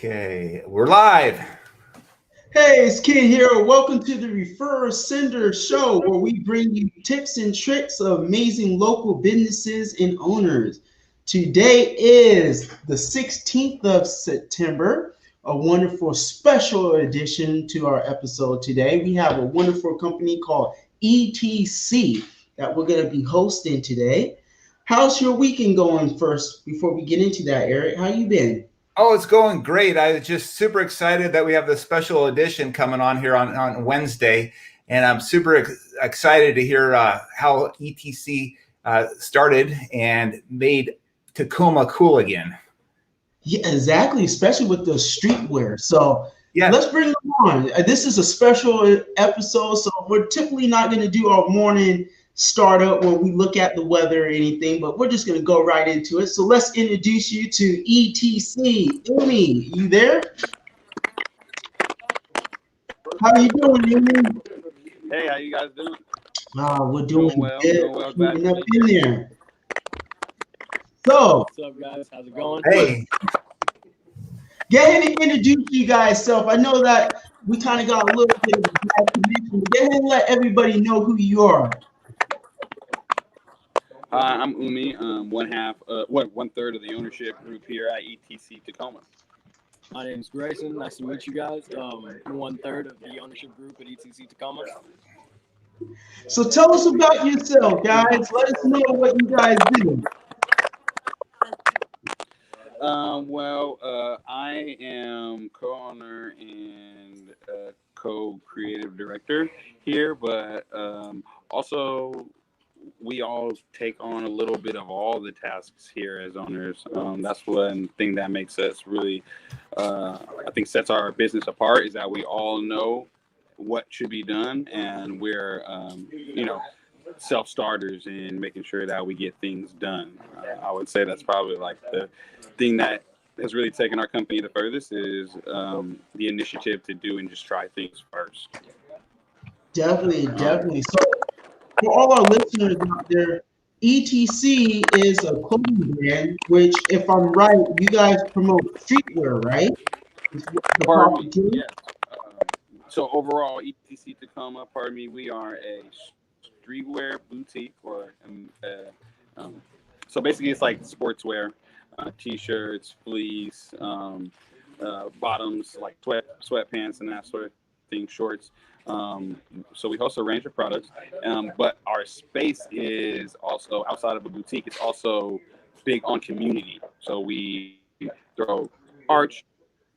Okay, we're live. Hey, it's Kid here. Welcome to the Referral Sender Show, where we bring you tips and tricks of amazing local businesses and owners. Today is the 16th of September, a wonderful special addition to our episode today. We have a wonderful company called ETC that we're going to be hosting today. How's your weekend going first before we get into that, Eric? How you been? Oh, it's going great. I was just super excited that we have this special edition coming on here on Wednesday. And I'm super excited to hear how ETC started and made Tacoma cool again. Yeah, exactly, especially with the streetwear. So Yeah. let's bring them on. This is a special episode, so we're typically not going to do our morning startup when we look at the weather or anything, but we're just going to go right into it. So let's introduce you to ETC. Umi, you there? How you doing, Umi? Hey, how you guys doing? We're doing well. good. Doing well. Glad Up to be in here. there. So, What's up, guys? How's it going? Hey. go ahead and introduce you guys self. I know that we kind of got a little bit of a bad connection, but go ahead and let everybody know who you are. Hi, I'm Umi. One third of the ownership group here at ETC Tacoma. My name is Grayson. Nice to meet you guys. 1/3 of the ownership group at ETC Tacoma. So tell us about yourself, guys. Let us know what you guys do. I am co-owner and co-creative director here, but also we all take on a little bit of all the tasks here as owners. That's one thing that makes us really, I think sets our business apart, is that we all know what should be done, and we're, self-starters in making sure that we get things done. I would say that's probably like the thing that has really taken our company the furthest is the initiative to do and just try things first. Definitely. So for all our listeners out there, ETC is a clothing brand, which, if I'm right, you guys promote streetwear, right? Yeah. So overall, ETC Tacoma, we are a streetwear boutique, so basically it's like sportswear, t-shirts, fleece, bottoms like sweatpants and that sort of thing, shorts. So we host a range of products, but our space is also outside of a boutique. It's also big on community. So we throw art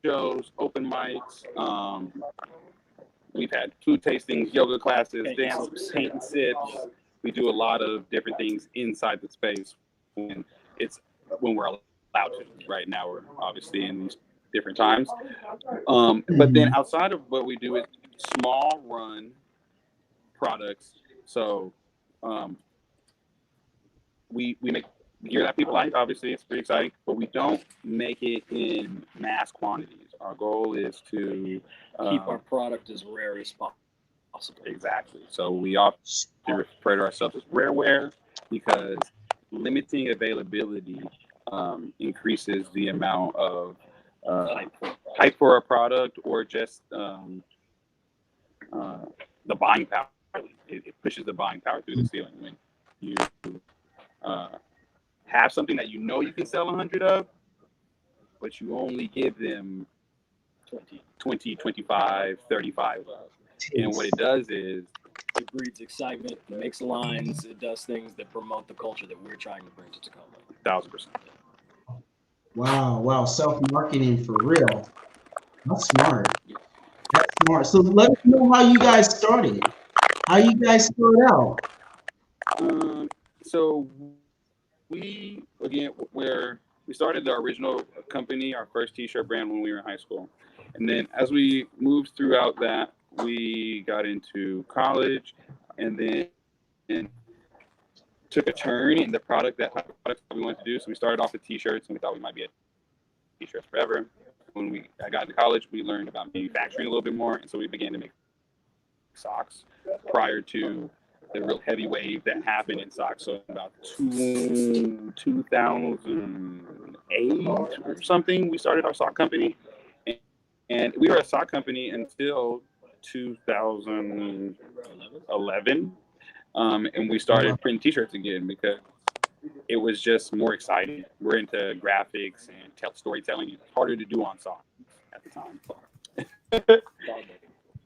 shows, open mics. We've had food tastings, yoga classes, dance, paint and sips. We do a lot of different things inside the space when we're allowed to. Right now, we're obviously in these different times. But then outside of what we do is small run products. So we make gear that people like. Obviously, it's pretty exciting, but we don't make it in mass quantities. Our goal is to keep our product as rare as possible. Exactly. So we often refer to ourselves as rareware because limiting availability increases the amount of hype for a product, or just the buying power. It pushes the buying power through the ceiling. When you have something that you can sell 100 of, but you only give them 20, 25, 35 of. And what it does is it breeds excitement, it makes lines, it does things that promote the culture that we're trying to bring to Tacoma. 1,000%. Wow. Self-marketing for real. That's smart. So let us know how you guys started. How you guys started out. So we started the original company, our first t-shirt brand, when we were in high school. And then as we moved throughout that, we got into college, and then took a turn in the product that we wanted to do. So we started off with t-shirts, and we thought we might be at t-shirts forever. When I got into college, we learned about manufacturing a little bit more, and so we began to make socks prior to the real heavy wave that happened in socks. So about 2008 or something, we started our sock company. And we were a sock company until 2011. And we started printing t-shirts again because it was just more exciting. We're into graphics and storytelling. It's harder to do on socks at the time.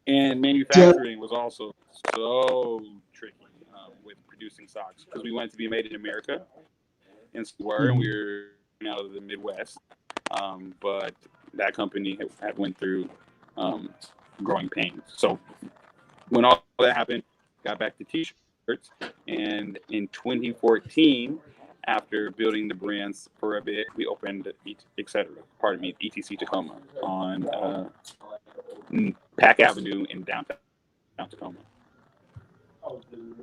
And manufacturing was also so tricky with producing socks because we wanted to be made in America, and so we were out of the Midwest. But that company had went through growing pains. So when all that happened, got back to t-shirts, and in 2014, after building the brands for a bit, we opened ETC Tacoma on Pack Avenue in downtown Tacoma.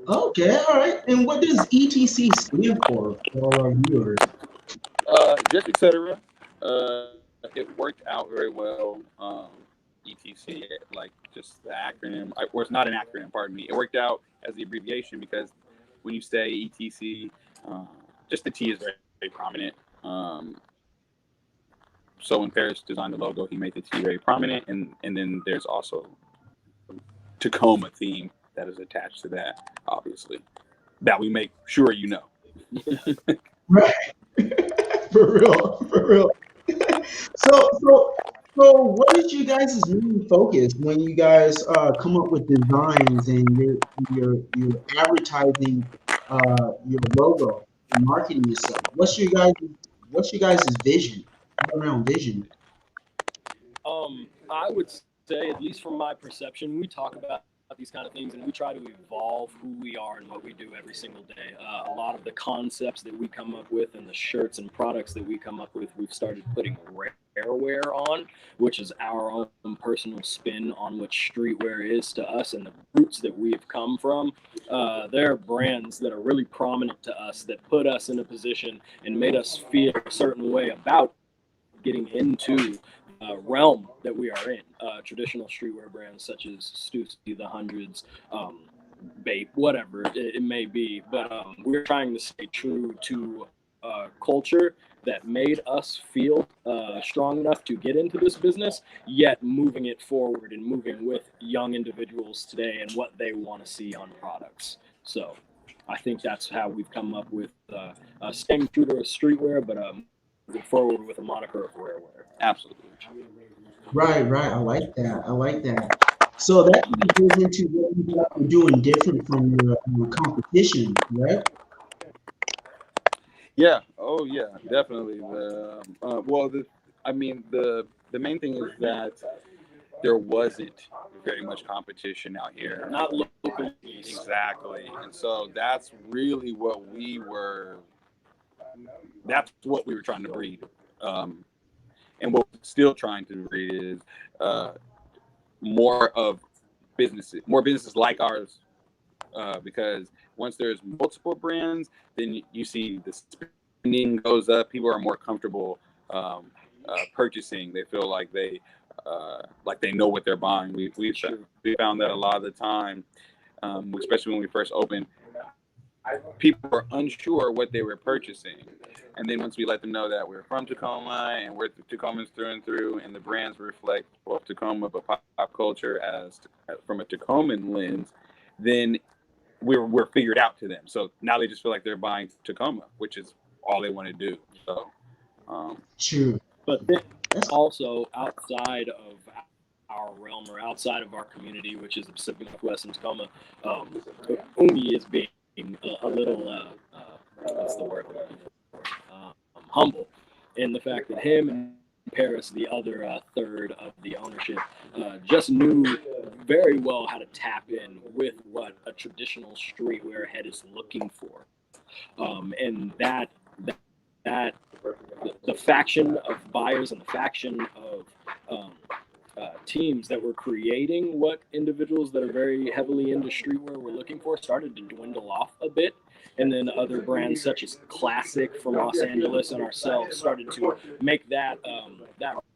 Okay, all right. And what does ETC stand for all our viewers? Just etc. It worked out very well. ETC, like just the acronym, or it's not an acronym, pardon me. It worked out as the abbreviation because when you say ETC, just the T is very, very prominent. So when Paris designed the logo, he made the T very prominent, and then there's also Tacoma theme that is attached to that, obviously, that we make sure you know. Right. For real. So what is you guys' main focus when you guys come up with designs and you're advertising your logo and marketing yourself? What's your guys' vision? Around vision. I would say, at least from my perception, we talk about these kind of things and we try to evolve who we are and what we do every single day. A lot of the concepts that we come up with and the shirts and products that we come up with, we've started putting wear on, which is our own personal spin on what streetwear is to us and the roots that we've come from. There are brands that are really prominent to us that put us in a position and made us feel a certain way about getting into realm that we are in. Traditional streetwear brands such as Stussy, the Hundreds, Bape, whatever it may be. But we're trying to stay true to culture that made us feel strong enough to get into this business, yet moving it forward and moving with young individuals today and what they want to see on products. So I think that's how we've come up with staying true to streetwear, but moving forward with a moniker of wearwear. Absolutely. Right. I like that. So that kind of goes into what you guys are doing different from your competition, right? Yeah. Oh, yeah. Definitely. The main thing is that there wasn't very much competition out here. Not locally. Exactly. And so that's really what we were trying to breed. And what we're still trying to breed is more businesses like ours, because once there's multiple brands, then you see the spending goes up. People are more comfortable purchasing. They feel like they know what they're buying. We found that a lot of the time, especially when we first opened, people were unsure what they were purchasing. And then once we let them know that we're from Tacoma and we're Tacomans through and through, and the brands reflect both Tacoma but pop culture as from a Tacoman lens, then we're figured out to them. So now they just feel like they're buying Tacoma, which is all they want to do. So True. But then also outside of our realm or outside of our community, which is the Pacific Northwest and Tacoma, Umi is being a little what's the word? Humble in the fact that him and Paris, the other third of the ownership, just knew very well how to tap in with what a traditional streetwear head is looking for, and that the faction of buyers and the faction of teams that were creating what individuals that are very heavily into streetwear were looking for started to dwindle off a bit. And then other brands such as Classic from Los Angeles and ourselves started to make that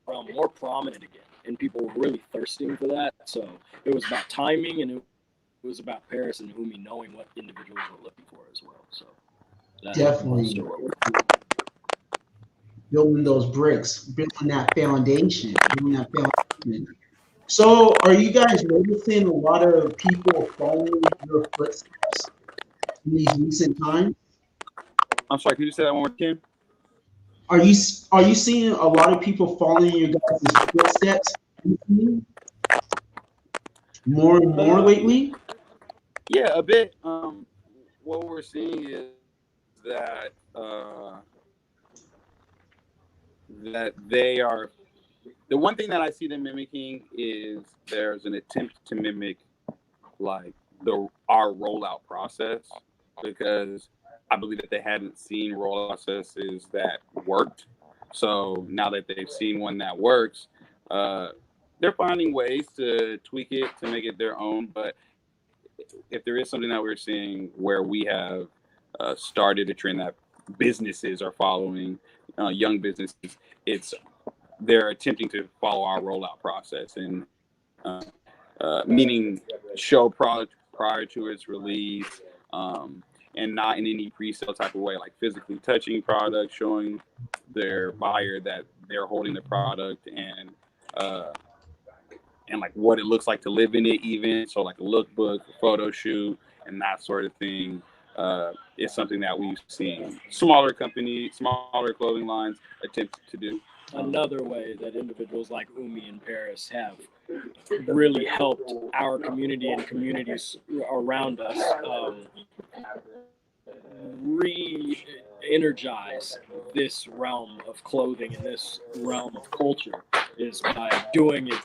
realm more prominent again. And people were really thirsting for that. So it was about timing, and it was about Paris and Umi knowing what individuals were looking for as well. So Definitely. building those bricks, building that foundation, building that foundation. So are you guys noticing a lot of people following your footsteps in these recent times? I'm sorry, could you say that one more time? Are you seeing a lot of people following your guys' footsteps more and more lately? Yeah, a bit. What we're seeing is that that they are. The one thing that I see them mimicking is there's an attempt to mimic like our rollout process, because I believe that they hadn't seen rollout processes that worked. So now that they've seen one that works, they're finding ways to tweak it to make it their own. But if there is something that we're seeing where we have started a trend that businesses are following, young businesses, it's they're attempting to follow our rollout process, and meaning show product prior to its release, and not in any pre-sale type of way, like physically touching product, showing their buyer that they're holding the product, and like what it looks like to live in it, even so, like a lookbook, a photo shoot, and that sort of thing. Is something that we've seen smaller companies, smaller clothing lines attempt to do. Another way that individuals like Umi and Paris have really helped our community and communities around us re-energize this realm of clothing and this realm of culture is by doing it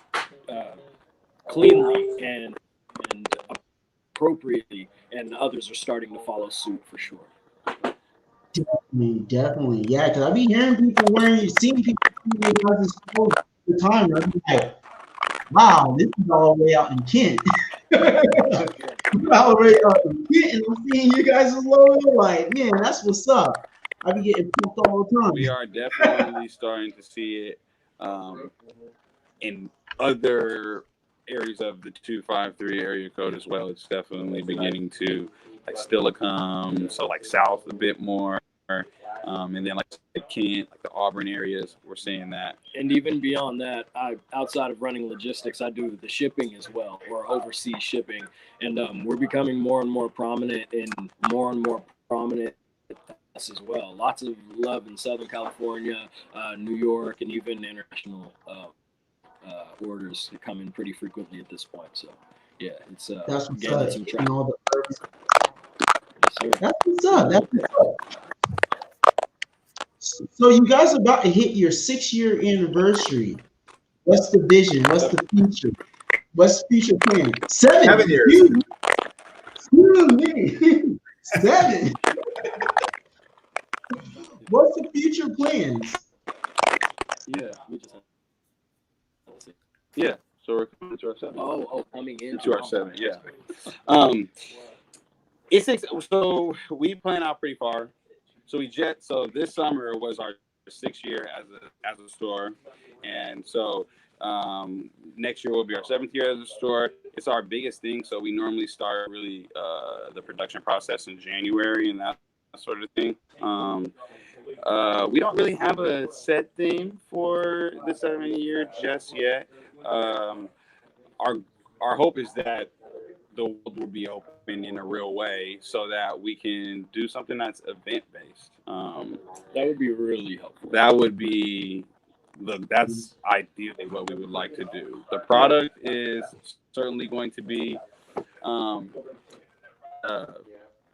cleanly and appropriately, and others are starting to follow suit for sure. Definitely, yeah. Because I be hearing people seeing people wearing guys' clothes all the time. And I be like, wow, this is all the way out in Kent. All the way out in Kent, and I'm seeing you guys' logo. Like, man, that's what's up. I be getting pumped all the time. We are definitely starting to see it in other areas of the 253 area code as well. It's definitely beginning to like still come, so like south a bit more, and then like Kent, like the Auburn areas, we're seeing that. And even beyond that, outside of running logistics, I do the shipping as well, or overseas shipping, and we're becoming more and more prominent as well. Lots of love in Southern California, New York, and even international orders come in pretty frequently at this point. So yeah, it's that's what's gaining up. some traction. That's what's up. That's what's up. So you guys are about to hit your 6-year anniversary. What's the vision? What's the future? What's the future plan? 7 years. Excuse me. 7. What's the future plans? Yeah, so we're coming to our 7. Coming into our 7. Yeah. So we plan out pretty far. So this summer was our 6th year as a store, and so next year will be our 7th year as a store. It's our biggest thing, so we normally start really the production process in January and that sort of thing. We don't really have a set theme for the 7th year just yet. Our hope is that the world will be open in a real way so that we can do something that's event-based. That would be really helpful. That would be that's ideally what we would like to do. The product is certainly going to be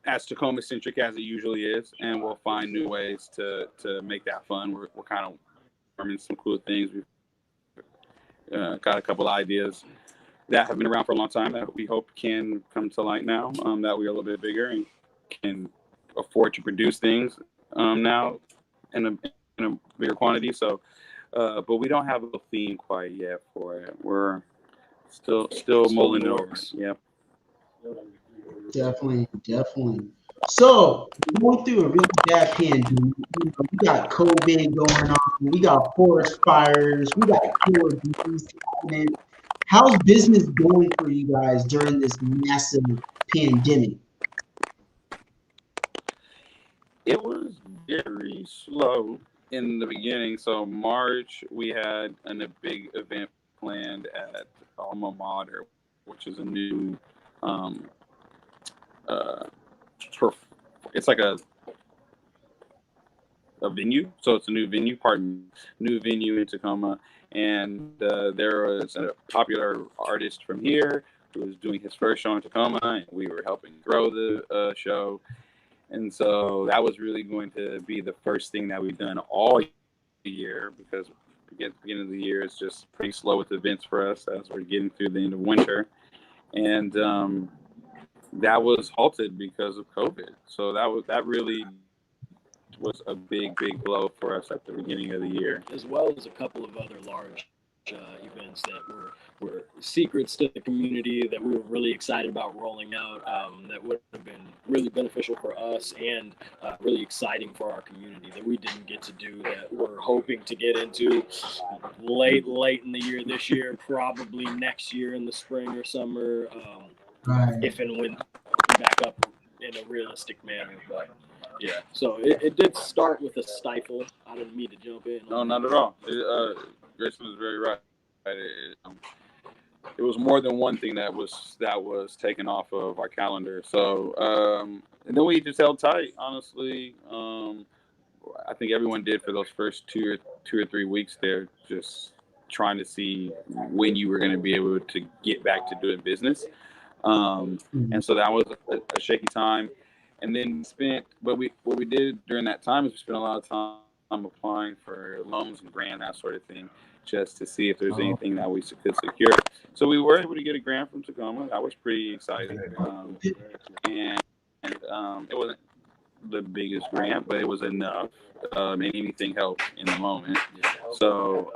as Tacoma-centric as it usually is, and we'll find new ways to make that fun. We're kind of learning some cool things. We've got a couple of ideas that have been around for a long time that we hope can come to light now, that we're a little bit bigger and can afford to produce things now in a bigger quantity. So, but we don't have a theme quite yet for it. We're still mulling it over. Yeah. Definitely. So going through a really bad pandemic, we got COVID going on, we got forest fires, we got killer disease happening. How's business going for you guys during this massive pandemic? It was very slow in the beginning. So March, we had a big event planned at Alma Mater, which is a new, it's like a venue. So it's a new venue, new venue in Tacoma. And there was a popular artist from here who was doing his first show in Tacoma, and we were helping grow the show. And so that was really going to be the first thing that we've done all year, because the beginning of the year is just pretty slow with events for us as we're getting through the end of winter. And that was halted because of COVID. So that really was a big blow for us at the beginning of the year, as well as a couple of other large events that were secrets to the community that we were really excited about rolling out, that would have been really beneficial for us and really exciting for our community that we didn't get to do, that we're hoping to get into late in the year this year, probably next year in the spring or summer, if and when back up in a realistic manner. But yeah, so it did start with a stifle. I didn't mean to jump in. No, not at all. Grayson was very right. It was more than one thing that was taken off of our calendar. So and then we just held tight. Honestly, I think everyone did for those first two or 3 weeks there, just trying to see when you were going to be able to get back to doing business. And so that was a shaky time. And then what we did during that time is we spent a lot of time applying for loans and grant, that sort of thing, just to see if there's anything that we could secure. So we were able to get a grant from Tacoma. That was pretty exciting. And it wasn't the biggest grant, but it was enough. And anything helped in the moment. So,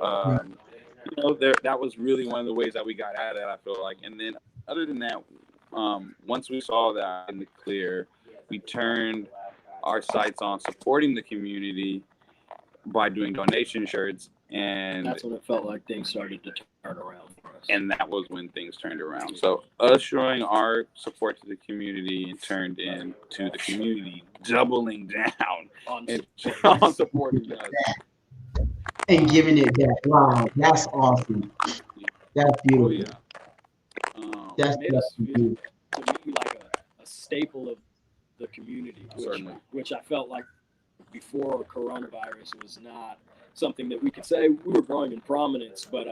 that was really one of the ways that we got at it, I feel like. And then other than that, once we saw that in the clear, we turned our sights on supporting the community by doing donation shirts, and that's when it felt like things started to turn around for us. And that was when things turned around. So us showing our support to the community and turned into the community doubling down on supporting us and giving it back. Wow, that's awesome. That's beautiful. That's beautiful. To me, like a staple of the community, which I felt like before coronavirus was not something that we could say we were growing in prominence, but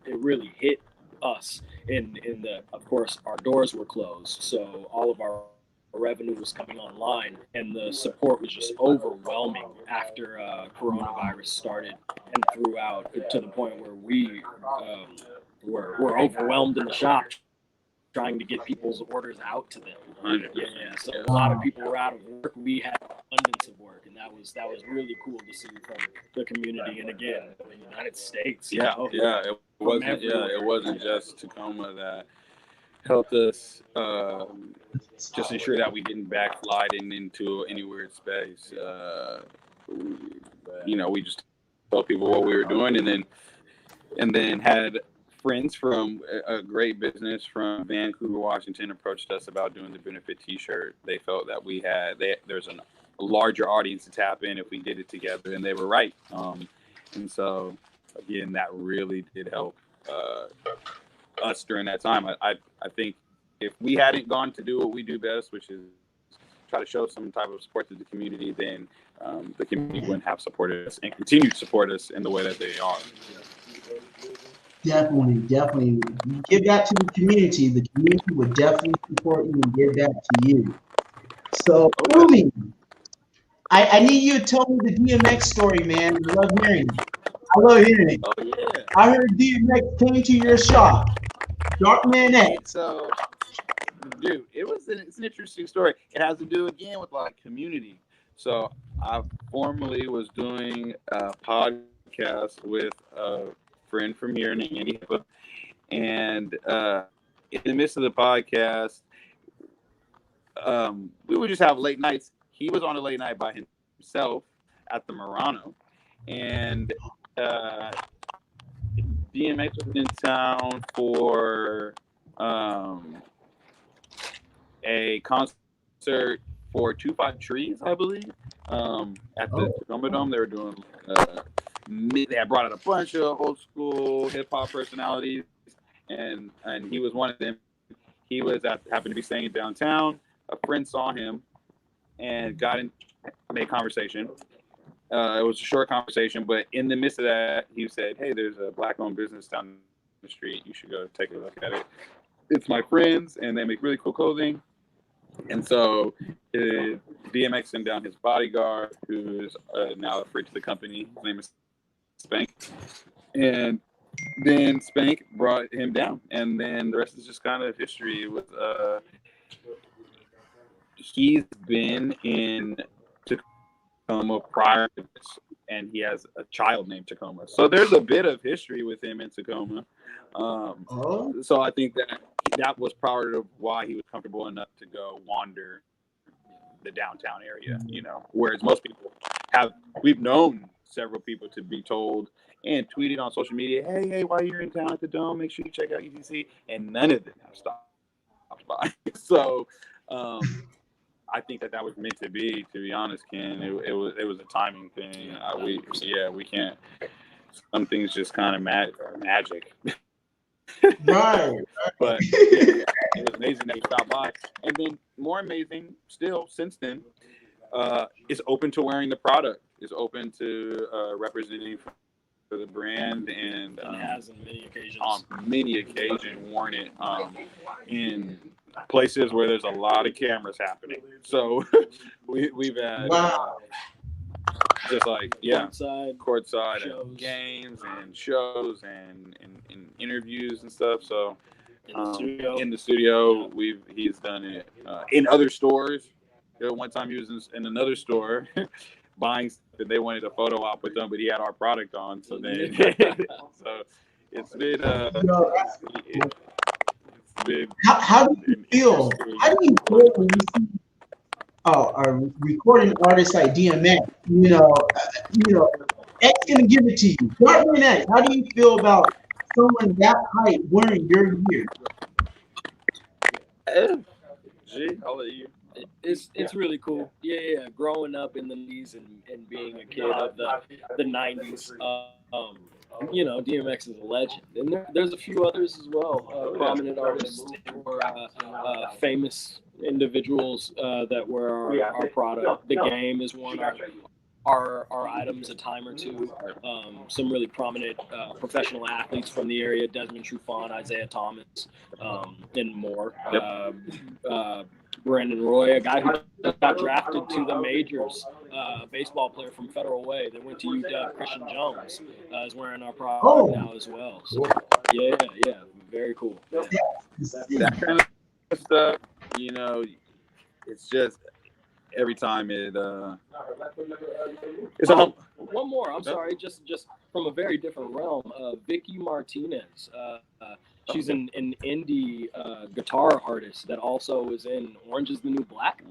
it really hit us in the, of course, our doors were closed, so all of our revenue was coming online, and the support was just overwhelming after coronavirus started and throughout, to the point where we were overwhelmed in the shop trying to get people's orders out to them. So a lot of people were out of work. We had abundance of work, and that was really cool to see from the community. And again, the United States. It wasn't just Tacoma that helped us just ensure that we didn't backslide into any weird space. We just told people what we were doing, and then had friends from a great business from Vancouver, Washington, approached us about doing the benefit T-shirt. They felt that there's a larger audience to tap in if we did it together, and they were right. And so, again, that really did help us during that time. I think if we hadn't gone to do what we do best, which is try to show some type of support to the community, then the community wouldn't have supported us and continue to support us in the way that they are. Definitely. You give back to the community would definitely support you and give back to you. So, Umi, I need you to tell me the DMX story, man. I love hearing it. Oh, yeah. I heard DMX came to your shop, Darkman X. So, dude, it's an interesting story. It has to do, again, with, like, community. So, I formerly was doing a podcast with friend from here named Andy Hippa, and in the midst of the podcast, we would just have late nights. He was on a late night by himself at the Murano, and DMX was in town for a concert for 25 Trees, I believe, at the Tacoma Dome. They were doing. They had brought out a bunch of old school hip hop personalities, and he was one of them. He was happened to be staying downtown. A friend saw him and made conversation. It was a short conversation, but in the midst of that, he said, "Hey, there's a black-owned business down the street. You should go take a look at it. It's my friends, and they make really cool clothing." And so DMX sent down his bodyguard, who's now a freak to the company. His name is Spank. And then Spank brought him down. And then the rest is just kind of history. With he's been in Tacoma prior to this, and he has a child named Tacoma. So there's a bit of history with him in Tacoma. So I think that was part of why he was comfortable enough to go wander the downtown area, whereas most people we've known several people to be told and tweeted on social media, hey, while you're in town at the Dome, make sure you check out ETC, and none of them have stopped by. So I think that was meant to be honest, Ken. It was a timing thing. We can't, some things just kind of magic. Right. But it was amazing that he stopped by. And then more amazing still since then, is open to wearing the product, is open to representing for the brand, and has on many occasions worn it in places where there's a lot of cameras happening. So we've had just like courtside at games and shows and interviews and stuff. So in the studio, he's done it in other stores. One time he was in another store buying stuff, and they wanted a photo op with him, but he had our product on. So then, so it's been. How do you feel? How do you feel when you see a recording artist like DMX? X gonna give it to you. Dartman X, how do you feel about someone that height wearing your gear? I'll let you. It's really cool. Yeah. Growing up in the 90s and being a kid of the 90s, DMX is a legend. And there's a few others as well, prominent artists or famous individuals that wear our product. The Game is one. Our items a time or two. Some really prominent professional athletes from the area: Desmond Trufant, Isaiah Thomas, and more. Brandon Roy, a guy who got drafted to the majors, a baseball player from Federal Way that went to UW, Christian Jones, is wearing our product now as well. So, yeah, very cool. That kind of stuff, it's just every time it's one more. I'm sorry, just from a very different realm. Vicky Martinez. She's an indie guitar artist that also is in Orange is the New Black.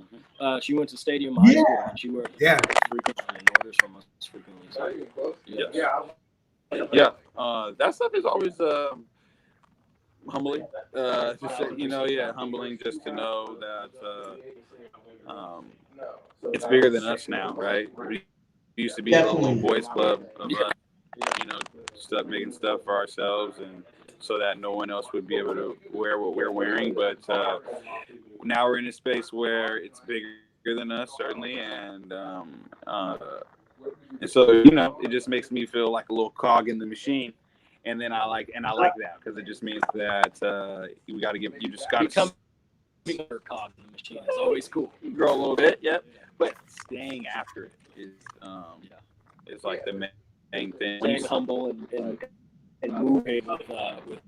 She went to Stadium High School, and she wears frequently and orders from us frequently. So, that stuff is always humbling. Humbling just to know that it's bigger than us now, right? We used to be a little boys club of making stuff for ourselves, and so that no one else would be able to wear what we're wearing. But now we're in a space where it's bigger than us, certainly, and so it just makes me feel like a little cog in the machine. And then I like that, because it just means that you just got to become a cog in the machine. It's always cool. Grow a little bit, but staying after it is like the main thing. Staying humble and moving with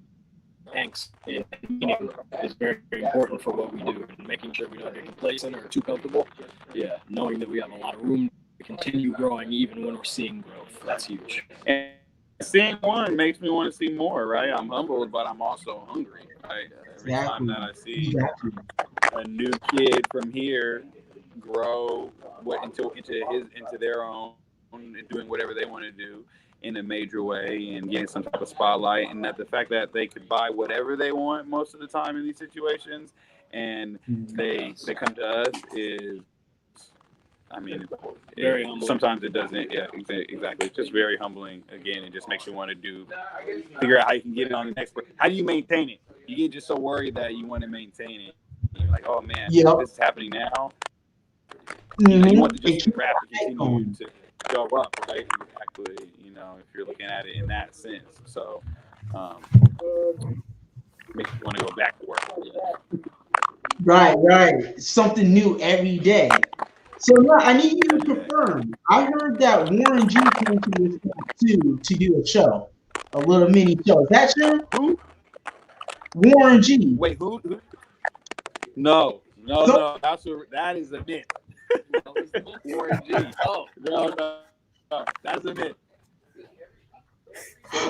angst and meaning is very, very important for what we do, and making sure we don't get complacent or too comfortable. Yeah, knowing that we have a lot of room to continue growing even when we're seeing growth. That's huge. And seeing one makes me want to see more, right? I'm humbled, but I'm also hungry, right? Every time that I see a new kid from here grow into their own and doing whatever they want to do in a major way and getting some type of spotlight, and that the fact that they could buy whatever they want most of the time in these situations, and they come to us, is I mean, Very humbling. sometimes it doesn't. Yeah, exactly. It's just very humbling again. It just makes you want to figure out how you can get it on the next. How do you maintain it? You get just so worried that you want to maintain it. You're like, oh man, this is happening now. You know, you want the craft to continue to go up, right? Exactly. You know, if you're looking at it in that sense, so makes you want to go back to work. Right. Something new every day. So now I need you to confirm. I heard that Warren G came to this too to do a show, a little mini show. Is that true? Who? Warren G. Wait, who? No. That is a myth. Warren G. Oh, no. That's a myth.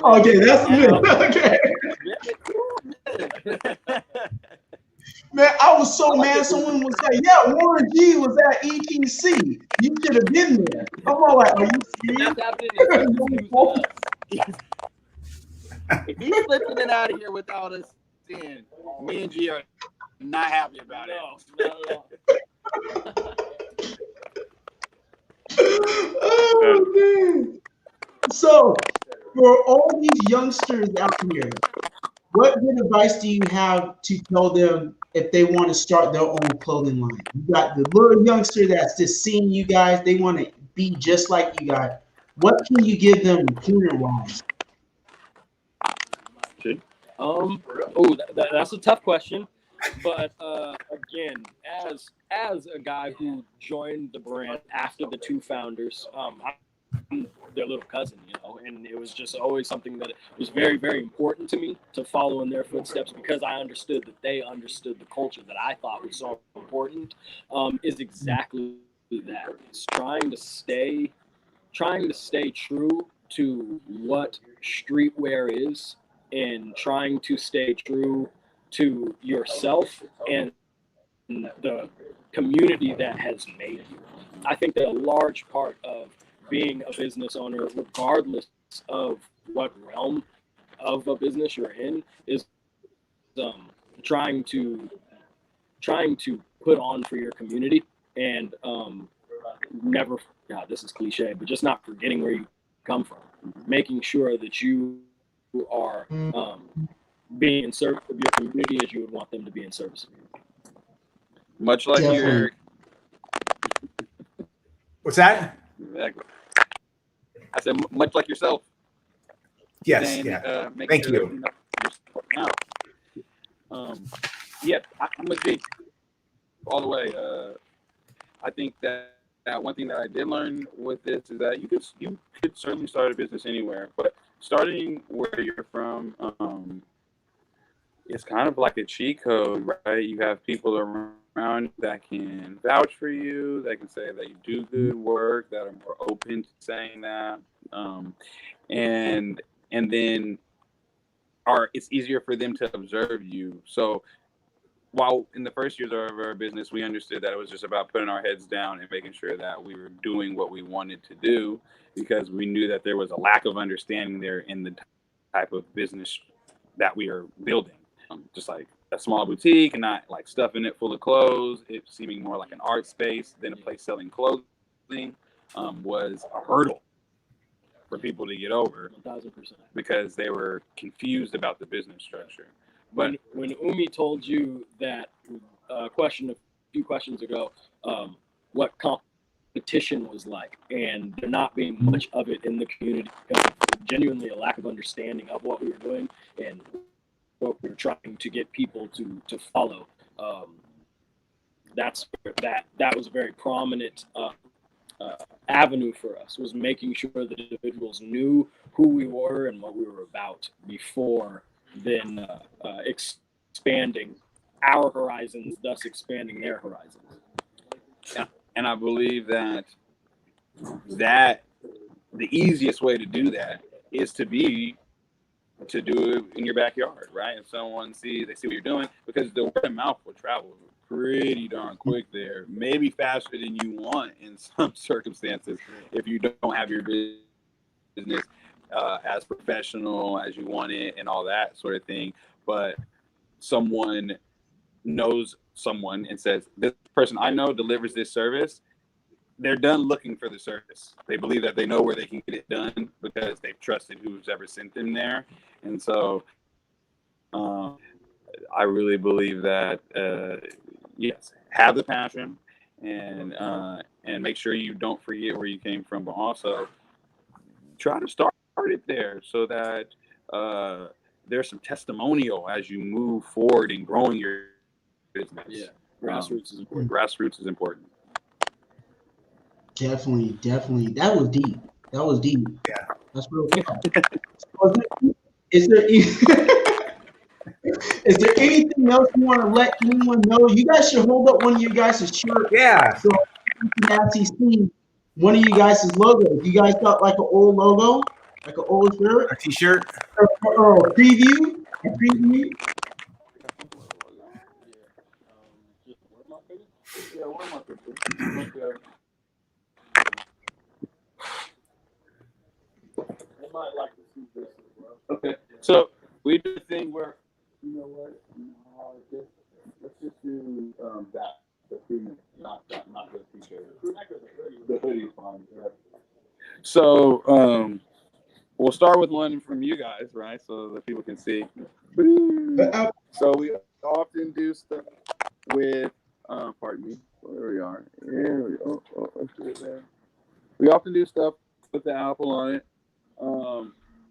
Okay, that's a myth. Okay. Man, I was so mad. Someone was like, "Yeah, Warren G was at ETC. You should have been there." I'm all like, "Are you serious?" If he's flipping it out of here without us seeing, me and G are not happy about it. No. Oh man! So, for all these youngsters out here, what good advice do you have to tell them if they want to start their own clothing line? You got the little youngster that's just seeing you guys; they want to be just like you guys. What can you give them pointer-wise? That's a tough question, but again, as a guy who joined the brand after the two founders, I'm their little cousin, you know, and it was just always something that was very, very important to me to follow in their footsteps because I understood that they understood the culture that I thought was so important. Is exactly that. It's trying to stay true to what streetwear is, and trying to stay true to yourself and the community that has made you. I think that a large part of being a business owner, regardless of what realm of a business you're in, is trying to put on for your community and never, God, this is cliche, but just not forgetting where you come from, making sure that you are being in service of your community as you would want them to be in service of you. Much like you, Eric. What's that? Exactly. I said much like yourself. Yes. And, yeah. Thank sure you. I'm with G all the way. I think that one thing that I did learn with this is that you could certainly start a business anywhere, but starting where you're from, it's kind of like a cheat code, right? You have people around that can vouch for you, that can say that you do good work, that are more open to saying that, and then it's easier for them to observe you. So while in the first years of our business, we understood that it was just about putting our heads down and making sure that we were doing what we wanted to do, because we knew that there was a lack of understanding there in the type of business that we are building. Just like a small boutique and not like stuffing it full of clothes, it seeming more like an art space than a place selling clothing was a hurdle for people to get over 1,000%. because they were confused about the business structure. But when Umi told you that a few questions ago, what competition was like, and there not being much of it in the community, genuinely a lack of understanding of what we were doing and what we were trying to get people to follow. That was a very prominent avenue for us, was making sure that individuals knew who we were and what we were about before then expanding our horizons, thus expanding their horizons. Yeah. And I believe that the easiest way to do that is to do it in your backyard, right? If someone they see what you're doing, because the word of mouth will travel pretty darn quick there, maybe faster than you want in some circumstances if you don't have your business as professional as you want it and all that sort of thing. But someone knows someone and says, this person I know delivers this service, they're done looking for the service. They believe that they know where they can get it done because they've trusted who's ever sent them there. And so I really believe that, yes, have the passion and make sure you don't forget where you came from, but also try to start it there so that there's some testimonial as you move forward in growing your business. Yeah, grassroots is important. Grassroots is important. Definitely. That was deep. Yeah. That's real cool. Is there is there anything else you want to let anyone know? You guys should hold up one of your guys' shirts. Yeah. So you can actually see one of you guys' logos. You guys got like an old logo, like an old shirt, A t-shirt. or a preview. A preview. Okay, so we do a thing where, you know what, let's just do that, the preview, not the t-shirt. The hoodie is fine. Yeah. So we'll start with one from you guys, right? So that people can see. So we often do stuff with, pardon me, where we are. Here we go. Let's do it there. We often do stuff with the apple on it.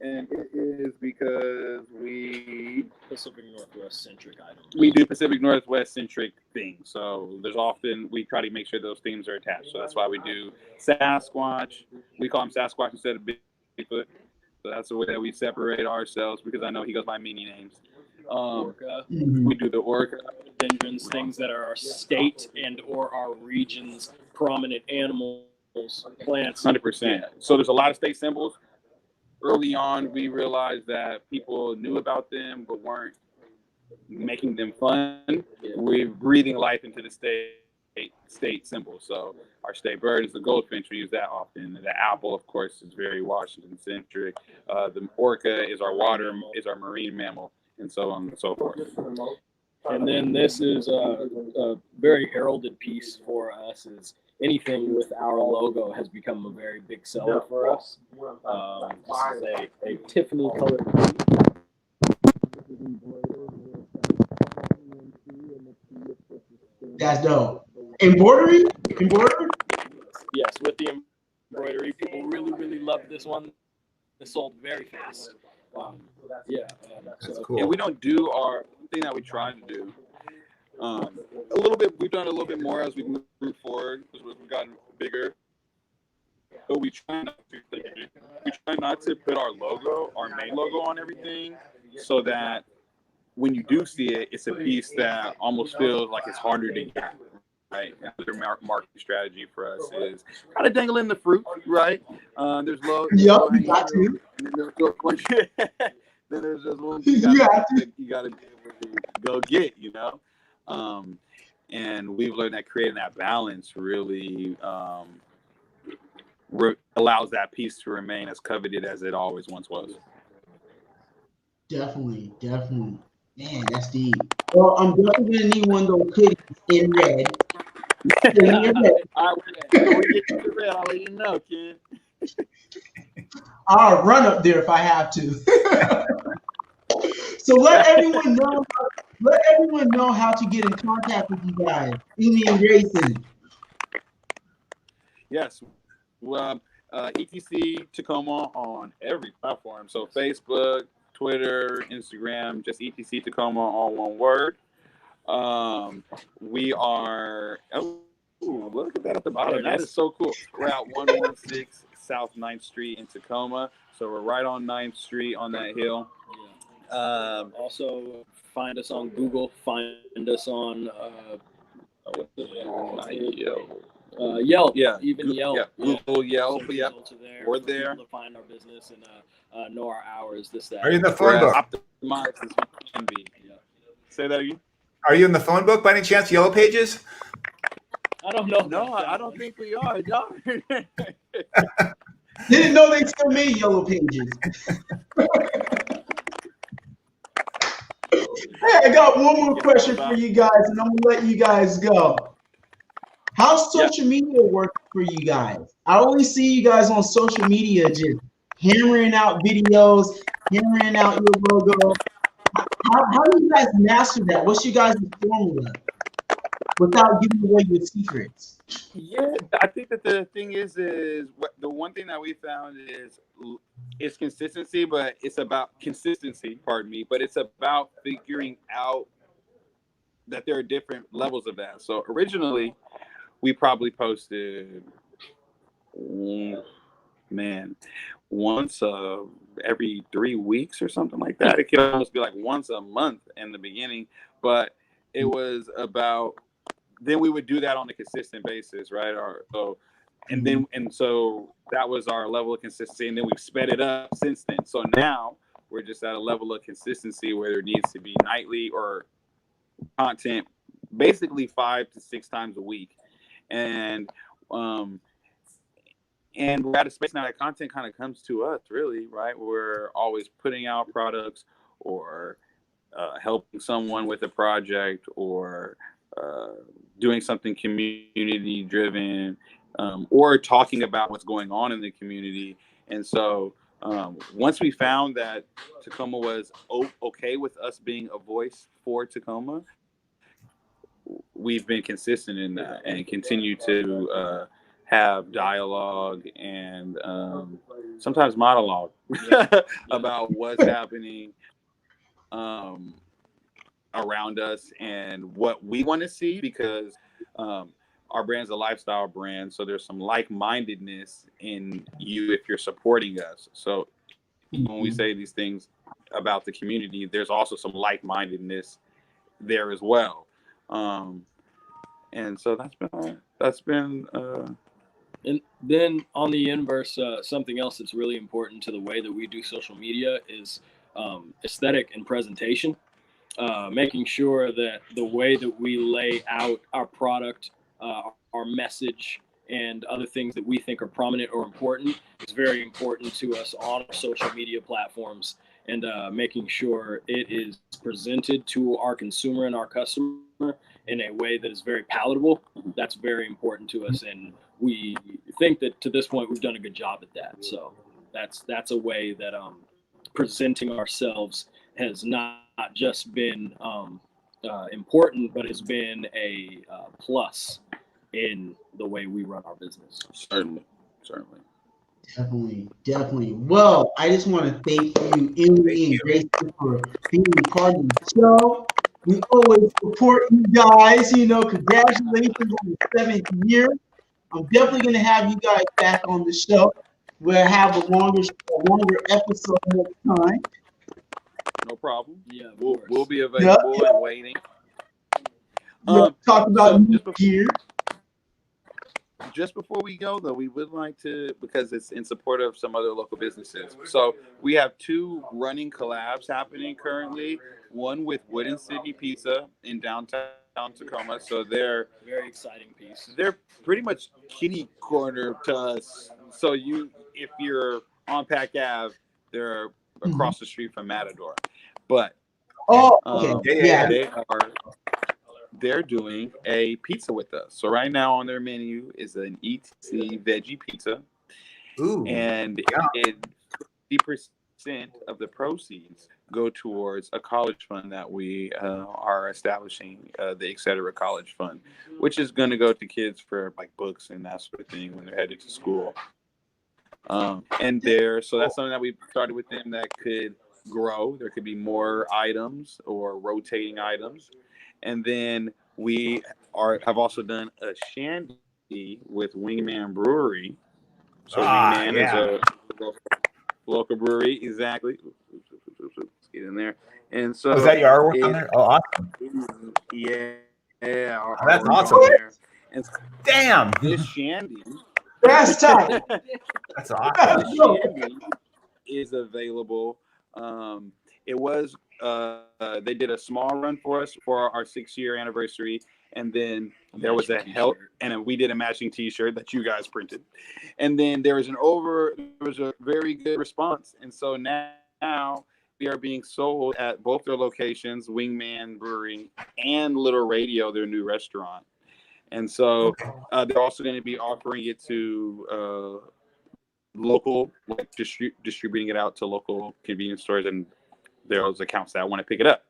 And it is because we Pacific Northwest centric items. We do Pacific Northwest centric things. So there's often, we try to make sure those themes are attached. So that's why we do Sasquatch. We call him Sasquatch instead of Bigfoot. So that's the way that we separate ourselves, because I know he goes by many names. Orca. We do the orca. Entrance, things that are our state and or our region's prominent animals, plants. 100%. So there's a lot of state symbols. Early on, we realized that people knew about them but weren't making them fun. We're breathing life into the state symbol. So our state bird is the goldfinch. We use that often. The apple, of course, is very Washington-centric. The orca is our marine mammal, and so on and so forth. And then this is a very heralded piece for us. Is anything with our logo has become a very big seller for us. This is a Tiffany colored. That's dope. Embroidery? Yes, with the embroidery. People really love this one. It sold very fast. Yeah. That's So, cool. And we don't do our thing that we try to do. A little bit, we've done a little bit more as we move forward because we've gotten bigger. But we try not to put our logo, our main logo, on everything, so that when you do see it, it's a piece that almost feels like it's harder to get. Right, another marketing strategy for us is kind of dangling the fruit, right? There's low. Yep, you got to. Then there's just one you gotta be able to go get, you know. And we've learned that creating that balance really allows that piece to remain as coveted as it always once was. Definitely. Man, that's deep. Well, I'm definitely gonna need one of those hoodies in red. I'll let you know, kid. I'll run up there if I have to. So let everyone know how to get in contact with you guys, Umi and Grayson. Yes. Well, ETC Tacoma on every platform. So Facebook, Twitter, Instagram, just ETC Tacoma, all one word. We are, look at that at the bottom. That is so cool. We're at 116 South 9th Street in Tacoma. So we're right on 9th Street on that hill. Also, find us on Google. Find us on Yelp. Yeah, even Yelp. Yeah. Google, Yelp. So Yep. We're there. To find our business and know our hours. That. Are you in the phone book? Optimized as we can be. Yeah. Say that again. Are you in the phone book by any chance? Yellow Pages? I don't know. No, I don't think we are. Y'all. Didn't know they still made Yellow Pages. Hey, I got one more question for you guys, and I'm gonna let you guys go. How's social media working for you guys? I always see you guys on social media just hammering out videos, hammering out your logo. How do you guys master that? What's your guys' formula without giving away your secrets? Yeah, I think that the thing is what the one thing that we found is consistency, but it's about consistency. Pardon me, but it's about figuring out that there are different levels of that. So originally, we probably posted, once every 3 weeks or something like that. It could almost be like once a month in the beginning, but it was about. Then we would do that on a consistent basis, right? So that was our level of consistency, and then we've sped it up since then. So now we're just at a level of consistency where there needs to be nightly or content, basically 5 to 6 times a week, and we're at a space now that content kind of comes to us, really, right? We're always putting out products or helping someone with a project or doing something community driven, or talking about what's going on in the community. And so once we found that Tacoma was okay with us being a voice for Tacoma, we've been consistent in that and continue to have dialogue and sometimes monologue about what's happening around us and what we want to see, because our brand's a lifestyle brand, so there's some like-mindedness in you if you're supporting us. So when we say these things about the community, there's also some like-mindedness there as well. And so that's been and then on the inverse, something else that's really important to the way that we do social media is aesthetic and presentation. Making sure that the way that we lay out our product, our message, and other things that we think are prominent or important is very important to us on our social media platforms, and making sure it is presented to our consumer and our customer in a way that is very palatable. That's very important to us, and we think that to this point we've done a good job at that. So that's a way that presenting ourselves has not just been important, but has been a plus in the way we run our business. certainly. Definitely. Well, I just want to thank you, Emily and Grayson, for being a part of the show. We always support you guys. Congratulations on the 7th year. I'm definitely going to have you guys back on the show. We'll have a longer episode next time. No problem. Yeah, we'll be available and waiting. Talk about new gear. Just before we go, though, we would like to, because it's in support of some other local businesses. So we have 2 running collabs happening currently. One with Wooden City Pizza in downtown Tacoma. So they're very exciting piece. They're pretty much kitty corner to us. So if you're on Pack Ave, they're across the street from Matador. But they're doing a pizza with us. So right now on their menu is an ETC veggie pizza. Ooh, and 50% of the proceeds go towards a college fund that we are establishing, the Etc. College Fund, which is going to go to kids for like books and that sort of thing when they're headed to school. So that's something that we started with them that could grow. There could be more items or rotating items. And then we have also done a shandy with Wingman Brewery. So Wingman is a local brewery, exactly. Let's get in there. And so was that your artwork on there? Oh, awesome! Yeah, that's awesome. And damn, this shandy. That's tough. That's awesome. This shandy is available. It was they did a small run for us for our 6-year anniversary, and then there was we did a matching T-shirt that you guys printed, and then there was a very good response, and so now we are being sold at both their locations, Wingman Brewery and Little Radio, their new restaurant. And so they're also going to be offering it to local, like distributing it out to local convenience stores and those accounts that want to pick it up.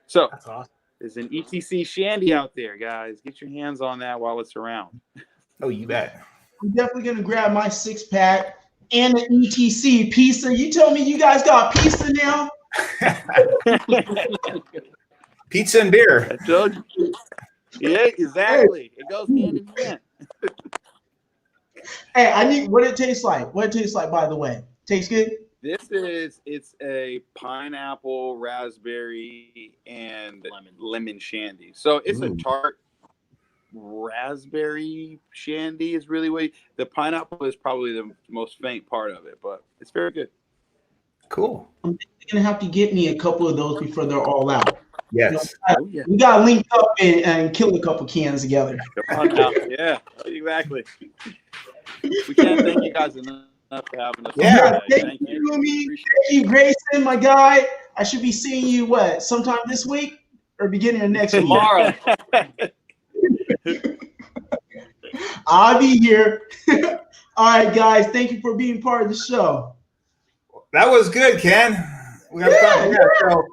So That's awesome. there's an ETC shandy out there, guys. Get your hands on that while it's around. Oh, you bet. I'm definitely gonna grab my 6-pack and an ETC pizza. You told me you guys got pizza now? Pizza and beer. I told you. Yeah, exactly. It goes hand in hand. Hey, I need what it tastes like. What it tastes like, by the way. Tastes good? It's a pineapple, raspberry, and lemon shandy. So it's a tart raspberry shandy is really what the pineapple is probably the most faint part of it, but it's very good. Cool. I'm gonna have to get me a couple of those before they're all out. Yes. We gotta link up and kill a couple cans together. Come on now. Yeah, exactly. We can't thank you guys enough for having us. Yeah. Thank you, Umi. Thank you, Grayson, my guy. I should be seeing you sometime this week or beginning of next week? Tomorrow. I'll be here. All right, guys. Thank you for being part of the show. That was good, Ken. We have fun. Yeah. So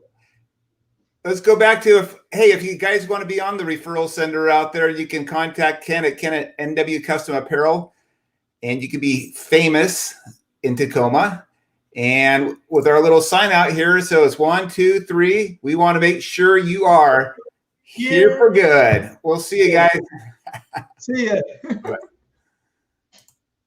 let's go back to if you guys want to be on the referral sender out there, you can contact Ken at NW Custom Apparel, and you can be famous in Tacoma. And with our little sign out here, so it's 1, 2, 3. We want to make sure you are here for good. We'll see you guys. See ya.